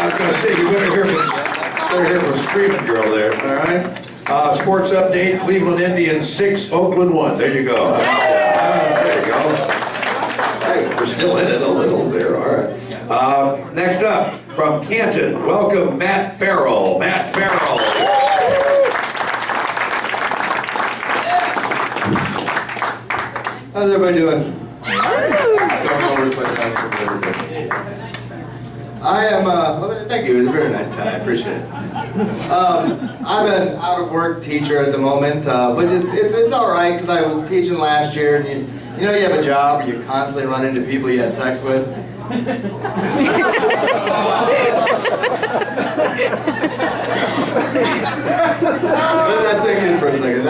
was going to say, you better hear from Screaming Girl there, all right? Sports update, Cleveland Indians 6, Oakland 1. There you go. There you go. Hey, we're still in it a little there, all right. Next up, from Canton, welcome Matt Farrell. Matt Farrell. How's everybody doing? I am, well, thank you, it was a very nice guy, I appreciate it. I'm an out-of-work teacher at the moment, but it's all right, because I was teaching last year, and you know you have a job where you constantly run into people you had sex with? Let that sink in for a second.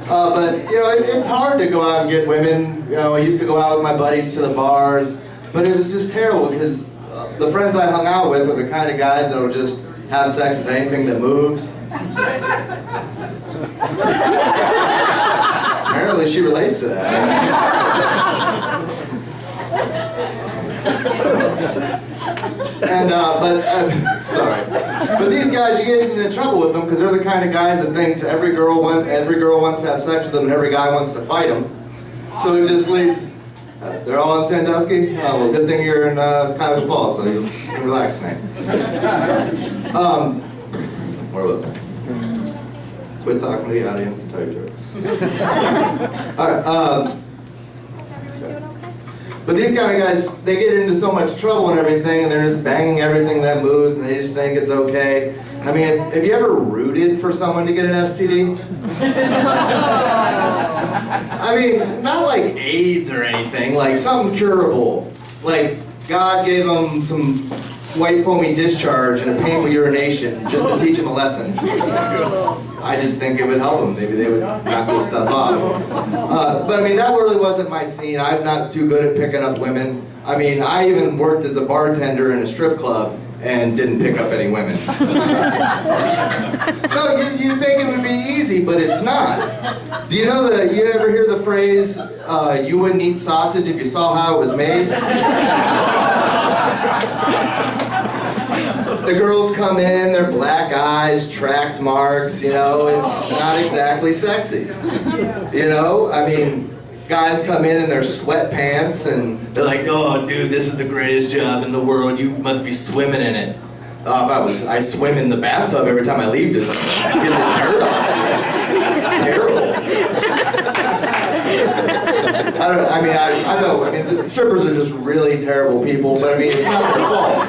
But, you know, it's hard to go out and get women. You know, I used to go out with my buddies to the bars, but it was just terrible because the friends I hung out with are the kind of guys that will just have sex with anything that moves. Apparently she relates to that. Sorry. But these guys, you get into trouble with them because they're the kind of guys that thinks every girl wants to have sex with them and every guy wants to fight them. So it just leads. They're all in Sandusky? Oh, well, good thing you're in Cuyahoga Falls, so you can relax tonight. Where was I? Quit talking to the audience and tell your jokes. Alright, but these kind of guys, they get into so much trouble and everything, and they're just banging everything that moves, and they just think it's okay. I mean, have you ever rooted for someone to get an STD? I mean, not like AIDS or anything, like something curable. Like, God gave them some white foamy discharge and a painful urination just to teach them a lesson. I just think it would help them. Maybe they would knock this stuff off. But I mean, that really wasn't my scene. I'm not too good at picking up women. I mean, I even worked as a bartender in a strip club and didn't pick up any women. No, you think it would be easy, but it's not. Do you know you ever hear the phrase, you wouldn't eat sausage if you saw how it was made? The girls come in, their black eyes, tracked marks, you know, it's not exactly sexy. You know, I mean, guys come in their sweatpants and they're like, oh dude, this is the greatest job in the world, you must be swimming in it. I swim in the bathtub every time I leave to get the dirt off. It's terrible. I know, the strippers are just really terrible people, but I mean, it's not their fault.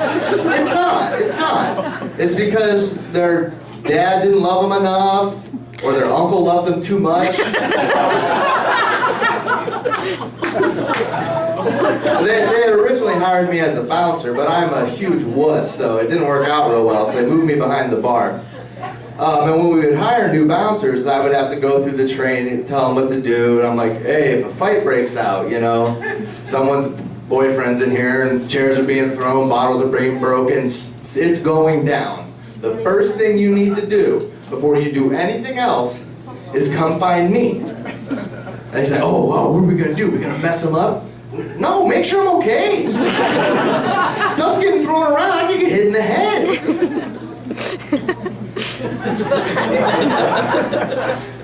It's not. It's because their dad didn't love them enough, or their uncle loved them too much. They had originally hired me as a bouncer, but I'm a huge wuss, so it didn't work out real well, so they moved me behind the bar. And when we would hire new bouncers, I would have to go through the training and tell them what to do, and I'm like, hey, if a fight breaks out, you know, someone's boyfriend's in here, and chairs are being thrown, bottles are being broken, it's going down. The first thing you need to do, before you do anything else, is come find me. And they say, oh, wow, what are we gonna do? We're gonna mess them up? No, make sure I'm okay. Stuff's getting thrown around, I can get hit in the head.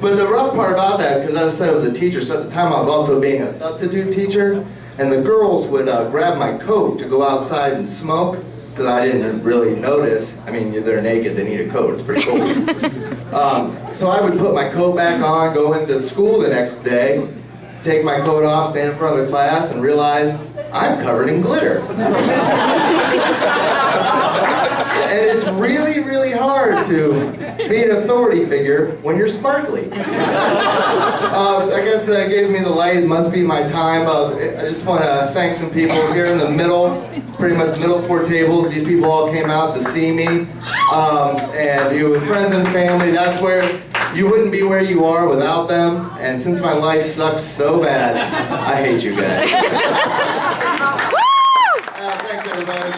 But the rough part about that, because as I said, I was a teacher, so at the time I was also being a substitute teacher, and the girls would grab my coat to go outside and smoke, because I didn't really notice. I mean, they're naked, they need a coat, it's pretty cold. So I would put my coat back on, go into school the next day, take my coat off, stand in front of the class, and realize I'm covered in glitter. And it's really, really hard to be an authority figure when you're sparkly. I guess that gave me the light. It must be my time. I just want to thank some people here in the middle, pretty much middle four tables. These people all came out to see me. And you with friends and family, that's where you wouldn't be where you are without them. And since my life sucks so bad, I hate you guys. Thanks, everybody.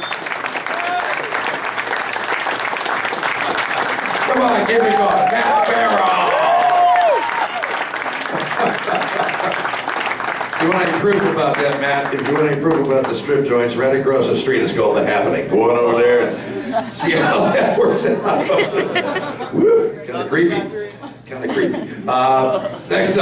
Come on, give me one. Matt Farrell. want any proof about that, Matt, if you want any proof about the strip joints, right across the street is called The Happening. Go on over there and see how that works out. Woo, kind of creepy. Kind of creepy. Next up.